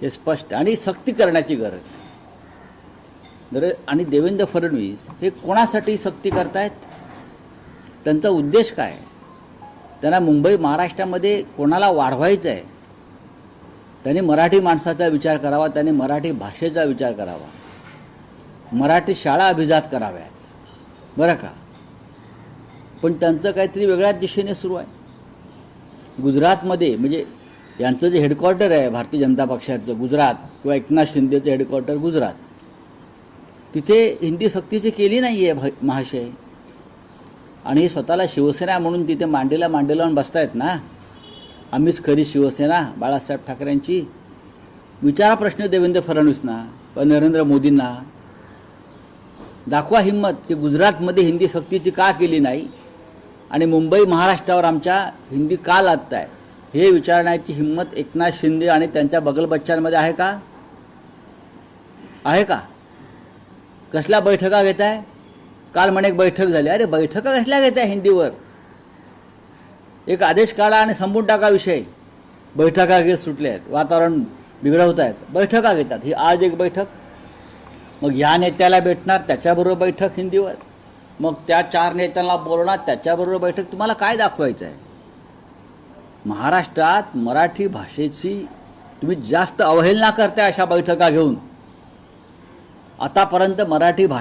हे स्पष्ट आणि सक्ती करण्याची गरज आहे. आणि देवेंद्र फडणवीस हे कोणासाठी सक्ती करतायत? त्यांचा उद्देश काय? त्यांना मुंबई महाराष्ट्रामध्ये कोणाला वाढवायचं आहे? त्यांनी मराठी माणसाचा विचार करावा, त्यांनी मराठी भाषेचा विचार करावा, मराठी शाळा अभिजात कराव्यात बरं का. पण त्यांचं काहीतरी वेगळ्याच दिशेने सुरू आहे. गुजरातमध्ये म्हणजे यांचं जे हेडक्वार्टर आहे भारतीय जनता पक्षाचं गुजरात किंवा एकनाथ शिंदेचं हेडक्वार्टर गुजरात, तिथे हिंदी सक्तीची केली नाही आहे महाशय. आणि स्वतःला शिवसेना म्हणून तिथे मांडीला लावून बसतायत ना. आम्हीच खरी शिवसेना बाळासाहेब ठाकरेंची. विचारा प्रश्न देवेंद्र फडणवीसना व नरेंद्र मोदींना. दाखवा हिंमत की गुजरातमध्ये हिंदी सक्तीची का केली नाही आणि मुंबई महाराष्ट्रावर आमच्या हिंदी का लादताय हे विचारण्याची हिंमत एकनाथ शिंदे आणि त्यांच्या बगलबच्चांमध्ये आहे का? आहे का? कसल्या बैठका घेताय? काल म्हणे एक बैठक झाली. अरे बैठका कसल्या घेताय हिंदीवर? एक आदेश काढा आणि संपून टाका विषय. बैठका घेत सुटले आहेत, वातावरण बिघडवत आहेत, बैठका घेतात. ही आज एक बैठक, मग या नेत्याला भेटणार त्याच्याबरोबर बैठक हिंदीवर, मग त्या 4 नेत्यांना बोलणार त्याच्याबरोबर बैठक. तुम्हाला काय दाखवायचं आहे? महाराष्ट्रात मराठी भाषेची तुम्ही जास्त अवहेलना करताय अशा बैठका घेऊन. आतापर्यंत मराठी भाषा